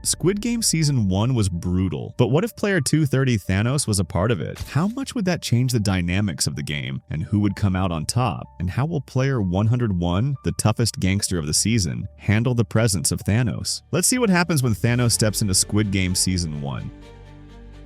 Squid Game Season 1 was brutal, but what if player 230 Thanos was a part of it? How much would that change the dynamics of the game, and who would come out on top? And how will player 101, the toughest gangster of the season, handle the presence of Thanos? Let's see what happens when Thanos steps into Squid Game Season 1.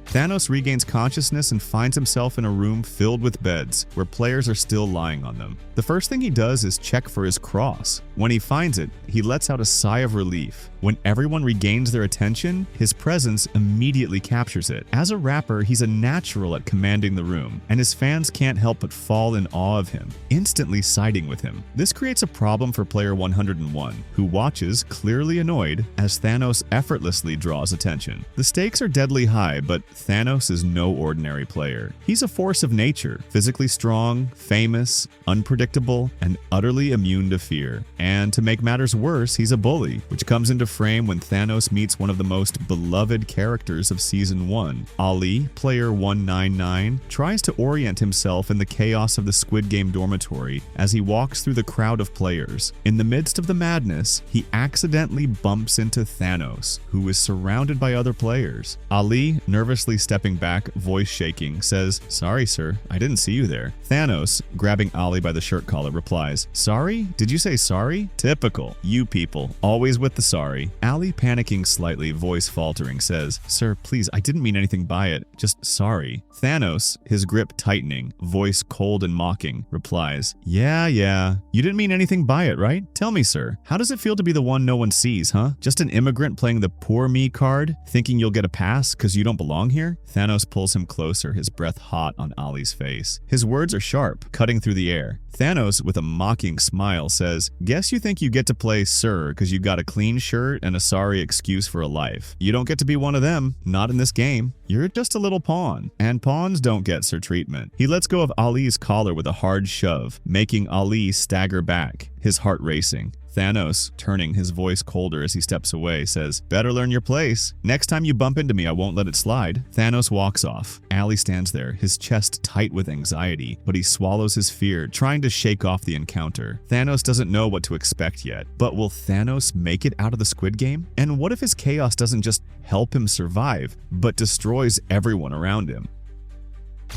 Thanos regains consciousness and finds himself in a room filled with beds, where players are still lying on them. The first thing he does is check for his cross. When he finds it, he lets out a sigh of relief. When everyone regains their attention, his presence immediately captures it. As a rapper, he's a natural at commanding the room, and his fans can't help but fall in awe of him, instantly siding with him. This creates a problem for player 101, who watches, clearly annoyed, as Thanos effortlessly draws attention. The stakes are deadly high, but Thanos is no ordinary player. He's a force of nature, physically strong, famous, unpredictable, and utterly immune to fear. And to make matters worse, he's a bully, which comes into frame when Thanos meets one of the most beloved characters of Season 1. Ali, player 199, tries to orient himself in the chaos of the Squid Game dormitory as he walks through the crowd of players. In the midst of the madness, he accidentally bumps into Thanos, who is surrounded by other players. Ali, nervously stepping back, voice shaking, says, "Sorry, sir, I didn't see you there." Thanos, grabbing Ali by the shirt collar, replies, "Sorry? Did you say sorry?" Typical. You people, always with the sorry. Ali, panicking slightly, voice faltering, says, "Sir, please, I didn't mean anything by it. Just sorry." Thanos, his grip tightening, voice cold and mocking, replies, Yeah, you didn't mean anything by it, right? Tell me, sir, how does it feel to be the one no one sees, huh? Just an immigrant playing the poor me card, thinking you'll get a pass because you don't belong here?" Thanos pulls him closer, his breath hot on Ali's face. His words are sharp, cutting through the air. Thanos, with a mocking smile, says, "Guess you think you get to play sir because you got a clean shirt and a sorry excuse for a life. You don't get to be one of them, not in this game. You're just a little pawn, and pawns don't get sir treatment." He lets go of Ali's collar with a hard shove, making Ali stagger back, his heart racing. Thanos, turning, his voice colder as he steps away, says, "Better learn your place. Next time you bump into me, I won't let it slide." Thanos walks off. Ali stands there, his chest tight with anxiety, but he swallows his fear, trying to shake off the encounter. Thanos doesn't know what to expect yet. But will Thanos make it out of the Squid Game? And what if his chaos doesn't just help him survive, but destroys everyone around him?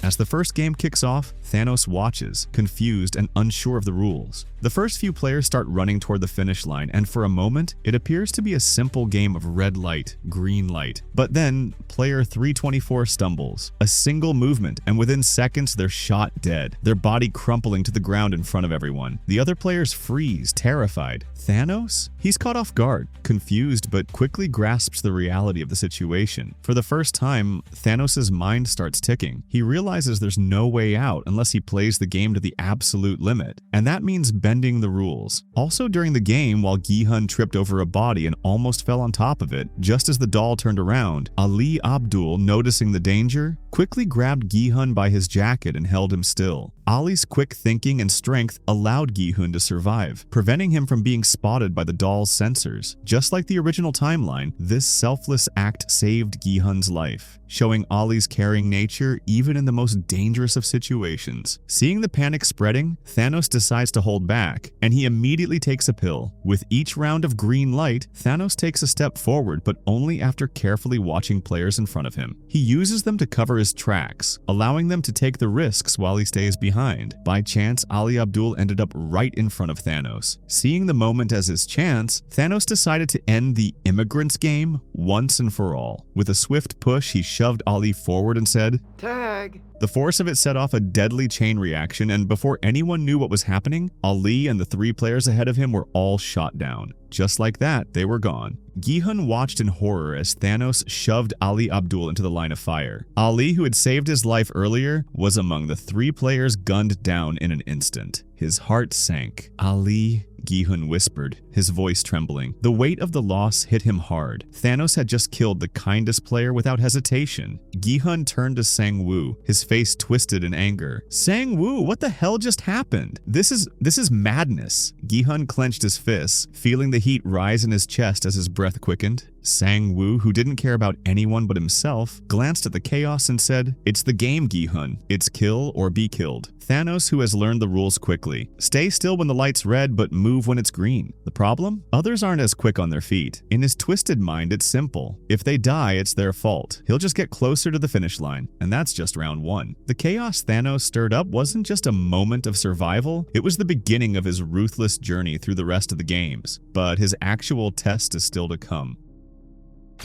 As the first game kicks off, Thanos watches, confused and unsure of the rules. The first few players start running toward the finish line, and for a moment, it appears to be a simple game of red light, green light. But then, player 324 stumbles. A single movement, and within seconds, they're shot dead, their body crumpling to the ground in front of everyone. The other players freeze, terrified. Thanos? He's caught off guard, confused, but quickly grasps the reality of the situation. For the first time, Thanos' mind starts ticking. He realizes there's no way out unless he plays the game to the absolute limit, and that means bending the rules. Also during the game, while Gi-hun tripped over a body and almost fell on top of it, just as the doll turned around, Ali Abdul, noticing the danger, quickly grabbed Gi-hun by his jacket and held him still. Ali's quick thinking and strength allowed Gi-hun to survive, preventing him from being spotted by the doll's sensors. Just like the original timeline, this selfless act saved Gi-hun's life, showing Ali's caring nature even in the most dangerous of situations. Seeing the panic spreading, Thanos decides to hold back, and he immediately takes a pill. With each round of green light, Thanos takes a step forward, but only after carefully watching players in front of him. He uses them to cover his tracks, allowing them to take the risks while he stays behind. By chance, Ali Abdul ended up right in front of Thanos. Seeing the moment as his chance, Thanos decided to end the immigrants game once and for all. With a swift push, he shoved Ali forward and said, "Tag." The force of it set off a deadly chain reaction, and before anyone knew what was happening, Ali and the three players ahead of him were all shot down. Just like that, they were gone. Gi-hun watched in horror as Thanos shoved Ali Abdul into the line of fire. Ali, who had saved his life earlier, was among the three players gunned down in an instant. His heart sank. "Ali," Gi-hun whispered, his voice trembling. The weight of the loss hit him hard. Thanos had just killed the kindest player without hesitation. Gi-hun turned to Sang-woo, his face twisted in anger. "Sang-woo, what the hell just happened? This is madness." Gi-hun clenched his fists, feeling the heat rise in his chest as his breath quickened. Sang-woo, who didn't care about anyone but himself, glanced at the chaos and said, "It's the game, Gi-hun. It's kill or be killed." Thanos, who has learned the rules quickly. Stay still when the light's red, but move when it's green. The problem? Others aren't as quick on their feet. In his twisted mind, it's simple. If they die, it's their fault. He'll just get closer to the finish line, and that's just round 1. The chaos Thanos stirred up wasn't just a moment of survival, it was the beginning of his ruthless journey through the rest of the games. But his actual test is still to come.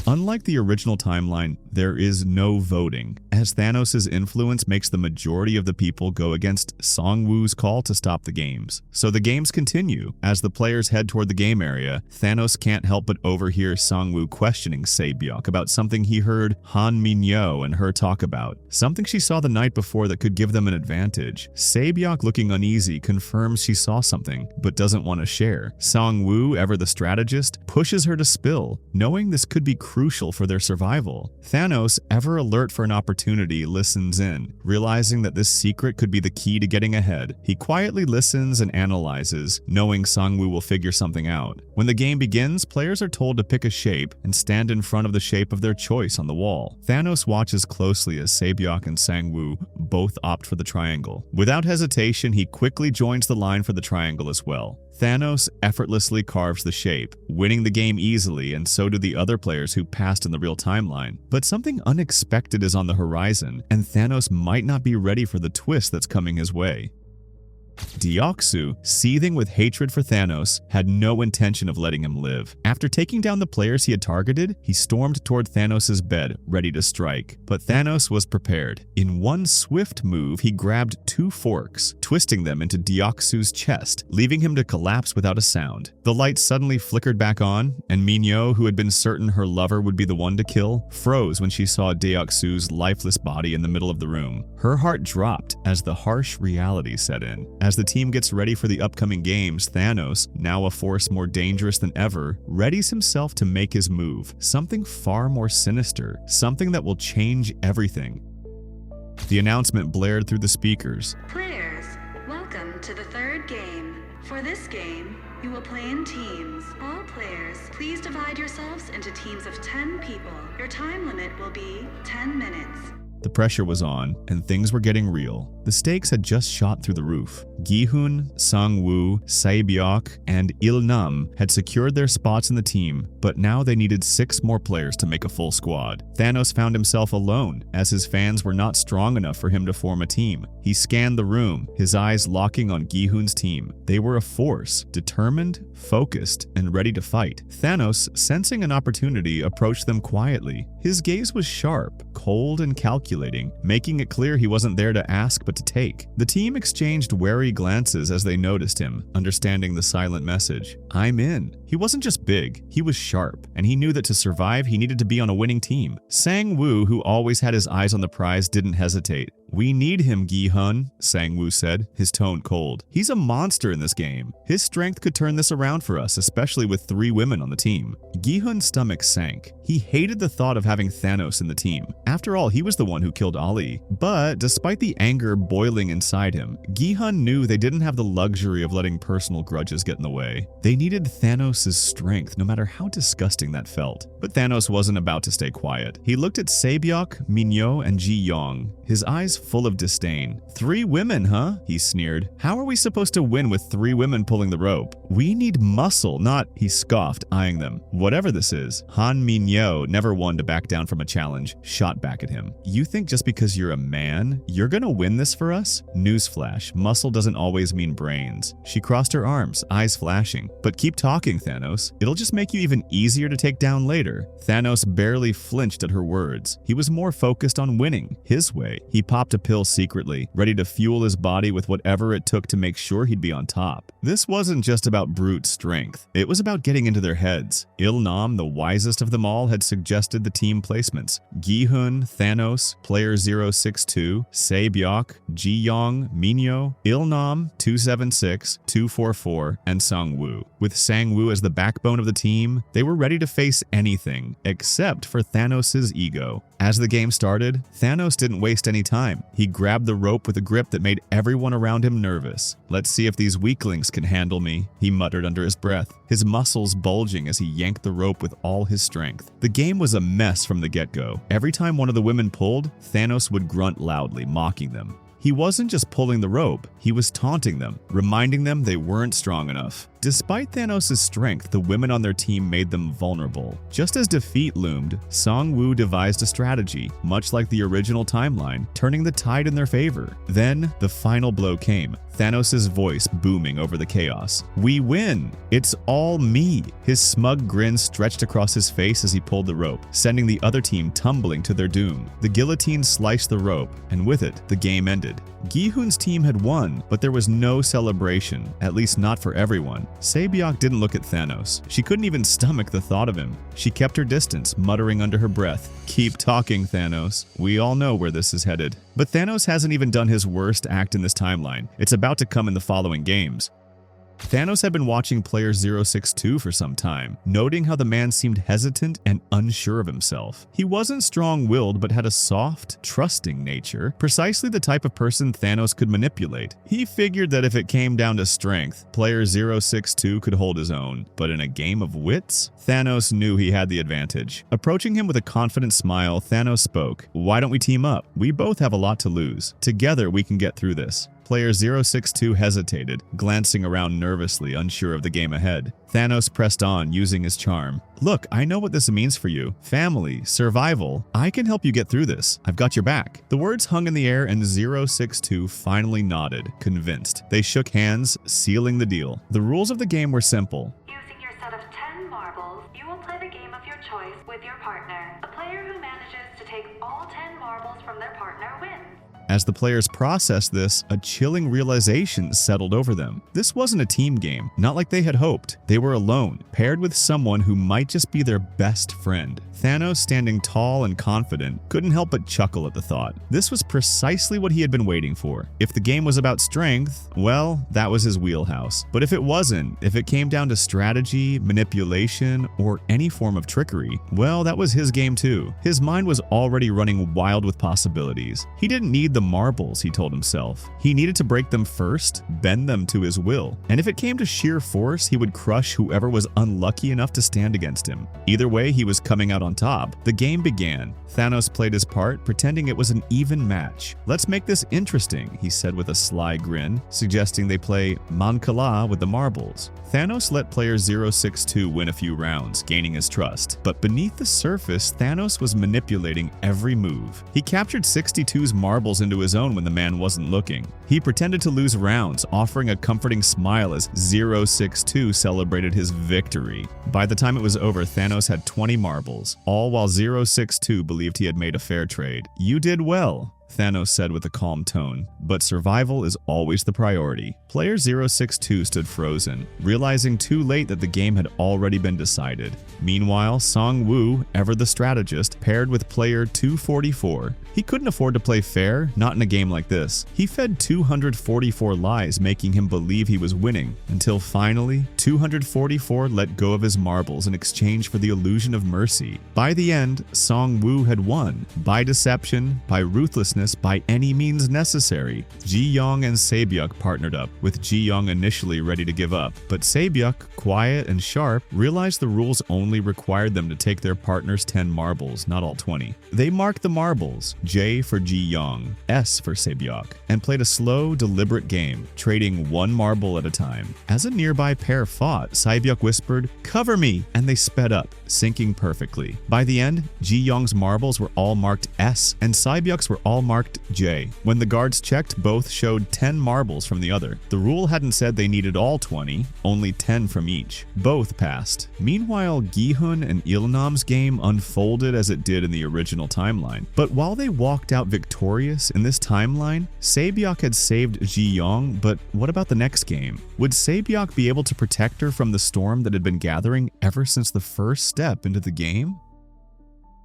Unlike the original timeline, there is no voting, as Thanos' influence makes the majority of the people go against Sang-woo's call to stop the games. So the games continue. As the players head toward the game area, Thanos can't help but overhear Sang-woo questioning Se-byuk about something he heard Han Min-yo and her talk about, something she saw the night before that could give them an advantage. Se-byuk, looking uneasy, confirms she saw something, but doesn't want to share. Sang-woo, ever the strategist, pushes her to spill, knowing this could be crucial for their survival. Thanos, ever alert for an opportunity, listens in, realizing that this secret could be the key to getting ahead. He quietly listens and analyzes, knowing Sang-woo will figure something out. When the game begins, players are told to pick a shape and stand in front of the shape of their choice on the wall. Thanos watches closely as Se-byuk and Sang-woo both opt for the triangle. Without hesitation, he quickly joins the line for the triangle as well. Thanos effortlessly carves the shape, winning the game easily, and so do the other players who passed in the real timeline. But something unexpected is on the horizon, and Thanos might not be ready for the twist that's coming his way. Deoksu, seething with hatred for Thanos, had no intention of letting him live. After taking down the players he had targeted, he stormed toward Thanos' bed, ready to strike. But Thanos was prepared. In one swift move, he grabbed 2 forks, twisting them into Deoksu's chest, leaving him to collapse without a sound. The light suddenly flickered back on, and Min-yo, who had been certain her lover would be the one to kill, froze when she saw Deoksu's lifeless body in the middle of the room. Her heart dropped as the harsh reality set in. As the team gets ready for the upcoming games, Thanos, now a force more dangerous than ever, readies himself to make his move, something far more sinister, something that will change everything. The announcement blared through the speakers. Players, welcome to the 3rd game. For this game, you will play in teams. All players, please divide yourselves into teams of 10 people. Your time limit will be 10 minutes. The pressure was on, and things were getting real. The stakes had just shot through the roof. Gi-hun, Sang-woo, Se-byuk, and Il-nam had secured their spots in the team, but now they needed 6 more players to make a full squad. Thanos found himself alone, as his fans were not strong enough for him to form a team. He scanned the room, his eyes locking on Gi-hun's team. They were a force, determined, focused, and ready to fight. Thanos, sensing an opportunity, approached them quietly. His gaze was sharp, cold, and calculating, making it clear he wasn't there to ask but to take. The team exchanged wary glances as they noticed him, understanding the silent message. "I'm in." He wasn't just big, he was sharp, and he knew that to survive, he needed to be on a winning team. Sang-woo, who always had his eyes on the prize, didn't hesitate. "We need him, Gi-hun," Sang-woo said, his tone cold. "He's a monster in this game. His strength could turn this around for us, especially with 3 women on the team." Gi-hun's stomach sank. He hated the thought of having Thanos in the team. After all, he was the one who killed Ali. But despite the anger boiling inside him, Gi-hun knew they didn't have the luxury of letting personal grudges get in the way. They needed Thanos' strength, no matter how disgusting that felt. But Thanos wasn't about to stay quiet. He looked at Se-byuk, Min-yo, and Ji-young, his eyes full of disdain. "3 women, huh?" he sneered. "How are we supposed to win with 3 women pulling the rope? We need muscle, not—" He scoffed, eyeing them. Whatever this is, Han Min-yo, never one to back down from a challenge, shot back at him. "You think just because you're a man, you're gonna win this for us?" Newsflash, muscle doesn't always mean brains. She crossed her arms, eyes flashing. "But keep talking, Thanos. It'll just make you even easier to take down later." Thanos barely flinched at her words. He was more focused on winning, his way. He popped a pill secretly, ready to fuel his body with whatever it took to make sure he'd be on top. This wasn't just about brute strength. It was about getting into their heads. Il-nam, the wisest of them all, had suggested the team placements. Gi-hun, Thanos, player 062, Se-byuk, Ji-young, Min-yo, Il-nam, 276, 244, and Sang-woo. With Sang-woo as the backbone of the team, they were ready to face anything except for Thanos' ego. As the game started, Thanos didn't waste any time. He grabbed the rope with a grip that made everyone around him nervous. "Let's see if these weaklings can handle me," he muttered under his breath, his muscles bulging as he yanked the rope with all his strength. The game was a mess from the get-go. Every time one of the women pulled, Thanos would grunt loudly, mocking them. He wasn't just pulling the rope, he was taunting them, reminding them they weren't strong enough. Despite Thanos' strength, the women on their team made them vulnerable. Just as defeat loomed, Sang-woo devised a strategy, much like the original timeline, turning the tide in their favor. Then, the final blow came, Thanos' voice booming over the chaos. "We win! It's all me!" His smug grin stretched across his face as he pulled the rope, sending the other team tumbling to their doom. The guillotine sliced the rope, and with it, the game ended. Gi-hoon's team had won, but there was no celebration, at least not for everyone. Sae-byeok didn't look at Thanos. She couldn't even stomach the thought of him. She kept her distance, muttering under her breath, "Keep talking, Thanos. We all know where this is headed." But Thanos hasn't even done his worst act in this timeline. It's about to come in the following games. Thanos had been watching player 062 for some time, noting how the man seemed hesitant and unsure of himself. He wasn't strong-willed but had a soft, trusting nature, precisely the type of person Thanos could manipulate. He figured that if it came down to strength, player 062 could hold his own, but in a game of wits, Thanos knew he had the advantage. Approaching him with a confident smile, Thanos spoke, "Why don't we team up? We both have a lot to lose. Together we can get through this." Player 062 hesitated, glancing around nervously, unsure of the game ahead. Thanos pressed on, using his charm. "Look, I know what this means for you. Family, survival. I can help you get through this. I've got your back." The words hung in the air and 062 finally nodded, convinced. They shook hands, sealing the deal. The rules of the game were simple. Using your set of 10 marbles, you will play the game of your choice with your partner. A player who manages to take all 10 marbles from their partner wins. As the players processed this, a chilling realization settled over them. This wasn't a team game, not like they had hoped. They were alone, paired with someone who might just be their best friend. Thanos, standing tall and confident, couldn't help but chuckle at the thought. This was precisely what he had been waiting for. If the game was about strength, well, that was his wheelhouse. But if it wasn't, if it came down to strategy, manipulation, or any form of trickery, well, that was his game too. His mind was already running wild with possibilities. He didn't need the marbles, he told himself. He needed to break them first, bend them to his will. And if it came to sheer force, he would crush whoever was unlucky enough to stand against him. Either way, he was coming out on top. The game began. Thanos played his part, pretending it was an even match. "Let's make this interesting," he said with a sly grin, suggesting they play Mancala with the marbles. Thanos let player 062 win a few rounds, gaining his trust. But beneath the surface, Thanos was manipulating every move. He captured 62's marbles into his own when the man wasn't looking. He pretended to lose rounds, offering a comforting smile as 062 celebrated his victory. By the time it was over, Thanos had 20 marbles, all while 062 believed he had made a fair trade. "You did well," Thanos said with a calm tone, "but survival is always the priority." Player 062 stood frozen, realizing too late that the game had already been decided. Meanwhile, Sang-woo, ever the strategist, paired with player 244. He couldn't afford to play fair, not in a game like this. He fed 244 lies, making him believe he was winning, until finally, 244 let go of his marbles in exchange for the illusion of mercy. By the end, Sang-woo had won, by deception, by ruthlessness, by any means necessary. Ji-young and Sae-byeok partnered up, with Ji-young initially ready to give up, but Sae-byeok, quiet and sharp, realized the rules only required them to take their partner's 10 marbles, not all 20. They marked the marbles, J for Ji-young, S for Sae-byeok, and played a slow, deliberate game, trading one marble at a time. As a nearby pair fought, Sae-byeok whispered, "Cover me!" and they sped up, syncing perfectly. By the end, Ji-young's marbles were all marked S, and Sae-byeok's were all marked J. When the guards checked, both showed 10 marbles from the other. The rule hadn't said they needed all 20, only 10 from each. Both passed. Meanwhile, Gi-hoon and Il-nam's game unfolded as it did in the original timeline. But while they walked out victorious in this timeline, Sae-byeok had saved Ji-young, but what about the next game? Would Sae-byeok be able to protect her from the storm that had been gathering ever since the first step into the game?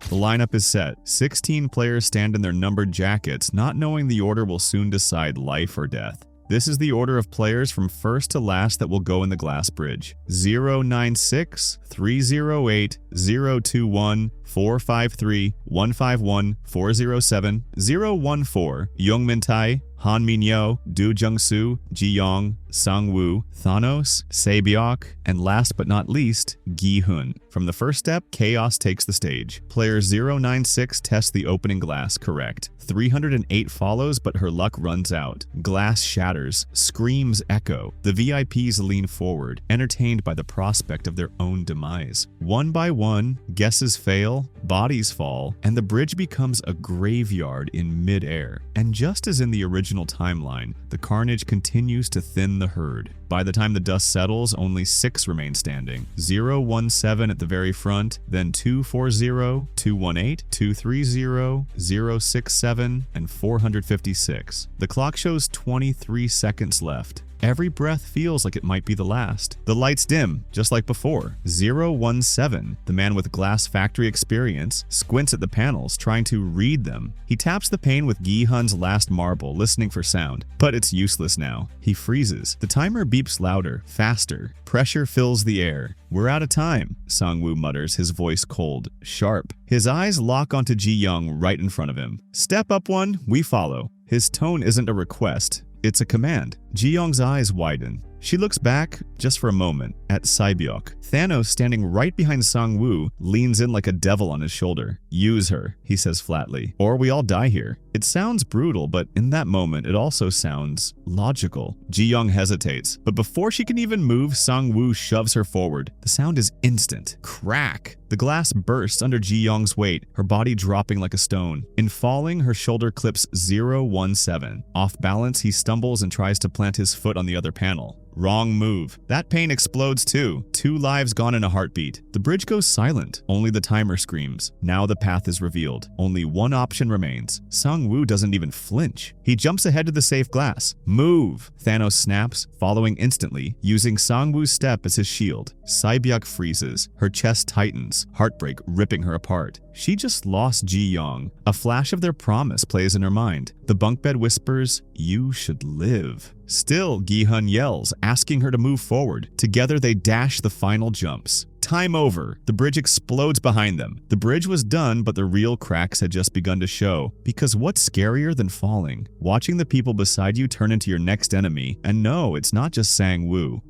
The lineup is set. 16 players stand in their numbered jackets, not knowing the order will soon decide life or death. This is the order of players from first to last that will go in the glass bridge. 096, 308, 021, 453, 151, 407, 014, Youngmin Tai, Han Minyo, Du Jung-soo, Ji Yong, Sang-woo, Thanos, Sae-byok, and last but not least, Gi-hun. From the first step, chaos takes the stage. Player 096 tests the opening glass correct. 308 follows, but her luck runs out. Glass shatters, screams echo. The VIPs lean forward, entertained by the prospect of their own demise. One by one, guesses fail, bodies fall, and the bridge becomes a graveyard in mid-air. And just as in the original timeline, the carnage continues to thin the herd. By the time the dust settles, only 6 remain standing. 017 at the very front, then 240, 218, 230, 067, and 456. The clock shows 23 seconds left. Every breath feels like it might be the last. The lights dim, just like before. 017, the man with glass factory experience, squints at the panels, trying to read them. He taps the pane with Gi-hun's last marble, listening for sound. But it's useless now. He freezes. The timer beeps louder, faster. Pressure fills the air. "We're out of time," Sang-woo mutters, his voice cold, sharp. His eyes lock onto Ji-young right in front of him. "Step up one, we follow." His tone isn't a request. It's a command. Ji-young's eyes widen. She looks back, just for a moment, at Sae-byok. Thanos, standing right behind Sang-woo, leans in like a devil on his shoulder. "Use her," he says flatly, "or we all die here." It sounds brutal, but in that moment, it also sounds logical. Ji-young hesitates, but before she can even move, Sang-woo shoves her forward. The sound is instant. Crack! The glass bursts under Ji-young's weight, her body dropping like a stone. In falling, her shoulder clips 017. Off balance, he stumbles and tries to plant his foot on the other panel. Wrong move. That pane explodes too. 2 lives gone in a heartbeat. The bridge goes silent. Only the timer screams. Now the path is revealed. Only one option remains. Sang-woo doesn't even flinch. He jumps ahead to the safe glass. "Move!" Thanos snaps, following instantly, using Sang-woo's step as his shield. Sae-byok freezes. Her chest tightens, heartbreak ripping her apart. She just lost Ji-young. A flash of their promise plays in her mind. The bunk bed whispers, "You should live." Still, Gi-hun yells, asking her to move forward. Together they dash the final jumps. Time over. The bridge explodes behind them. The bridge was done, but the real cracks had just begun to show. Because what's scarier than falling? Watching the people beside you turn into your next enemy. And no, it's not just Sang-woo.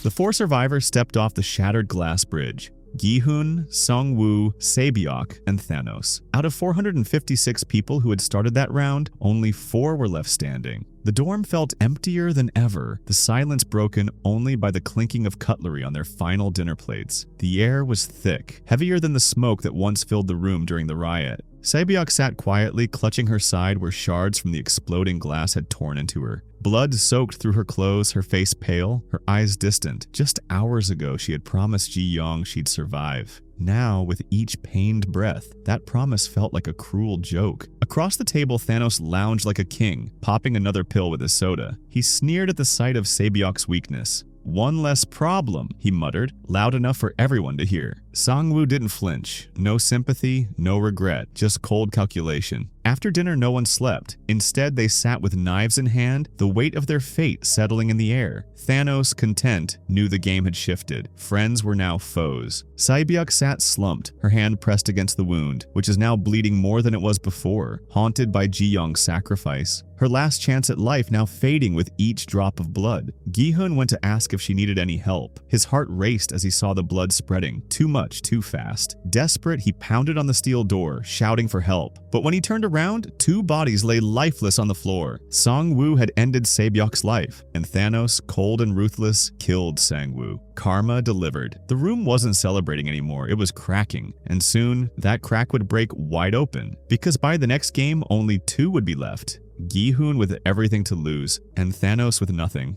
The 4 survivors stepped off the shattered glass bridge. Gi-hun, Sang-woo, Sae-byok, and Thanos. Out of 456 people who had started that round, only 4 were left standing. The dorm felt emptier than ever, the silence broken only by the clinking of cutlery on their final dinner plates. The air was thick, heavier than the smoke that once filled the room during the riot. Sae-byok sat quietly, clutching her side where shards from the exploding glass had torn into her. Blood soaked through her clothes, her face pale, her eyes distant. Just hours ago, she had promised Ji-young she'd survive. Now, with each pained breath, that promise felt like a cruel joke. Across the table, Thanos lounged like a king, popping another pill with his soda. He sneered at the sight of Sae-byok's weakness. "One less problem," he muttered, loud enough for everyone to hear. Sang-woo didn't flinch. No sympathy, no regret, just cold calculation. After dinner, no one slept. Instead, they sat with knives in hand, the weight of their fate settling in the air. Thanos, content, knew the game had shifted. Friends were now foes. Sae-byok sat slumped, her hand pressed against the wound, which is now bleeding more than it was before, haunted by Ji-young's sacrifice. Her last chance at life now fading with each drop of blood. Gi-hun went to ask if she needed any help. His heart raced as he saw the blood spreading. Too much, too fast. Desperate, he pounded on the steel door, shouting for help. But when he turned around, 2 bodies lay lifeless on the floor. Sang-woo had ended Sae-byok's life, and Thanos, cold and ruthless, killed Sang-woo. Karma delivered. The room wasn't celebrating anymore, it was cracking. And soon, that crack would break wide open. Because by the next game, only 2 would be left. Gi-hun with everything to lose, and Thanos with nothing.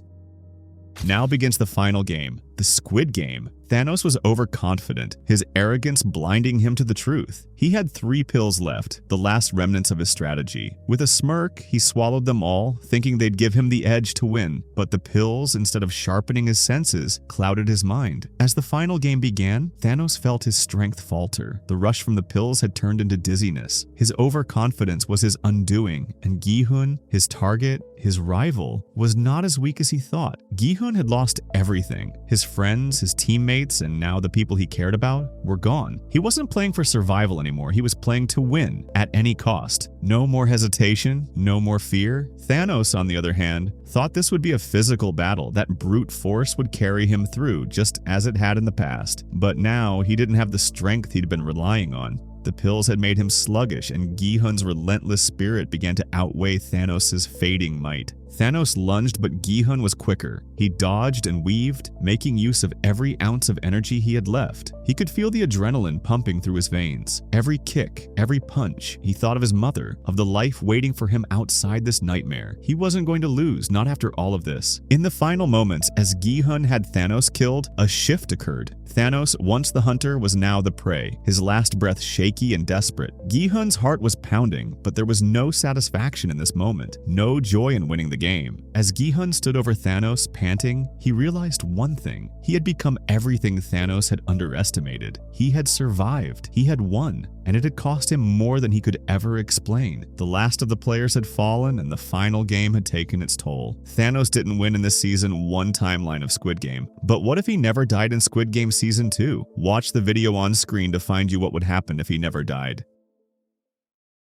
Now begins the final game, the Squid game. Thanos was overconfident, his arrogance blinding him to the truth. He had 3 pills left, the last remnants of his strategy. With a smirk, he swallowed them all, thinking they'd give him the edge to win. But the pills, instead of sharpening his senses, clouded his mind. As the final game began, Thanos felt his strength falter. The rush from the pills had turned into dizziness. His overconfidence was his undoing, and Gi-hun, his target, his rival, was not as weak as he thought. Gi-hun had lost everything. His friends, his teammates, and now the people he cared about were gone. He wasn't playing for survival anymore. He was playing to win at any cost. No more hesitation, no more fear. Thanos, on the other hand, thought this would be a physical battle, that brute force would carry him through just as it had in the past. But now he didn't have the strength he'd been relying on. The pills had made him sluggish, and Gi-hun's relentless spirit began to outweigh Thanos' fading might. Thanos lunged, but Gi-hun was quicker. He dodged and weaved, making use of every ounce of energy he had left. He could feel the adrenaline pumping through his veins. Every kick, every punch, he thought of his mother, of the life waiting for him outside this nightmare. He wasn't going to lose, not after all of this. In the final moments, as Gi-hun had Thanos killed, a shift occurred. Thanos, once the hunter, was now the prey, his last breath shaky and desperate. Gi-hun's heart was pounding, but there was no satisfaction in this moment, no joy in winning the game. As Gi-hun stood over Thanos, panting, he realized one thing. He had become everything Thanos had underestimated. He had survived. He had won, and it had cost him more than he could ever explain. The last of the players had fallen, and the final game had taken its toll. Thanos didn't win in this season 1 timeline of Squid Game. But what if he never died in Squid Game Season 2? Watch the video on screen to find you what would happen if he never died.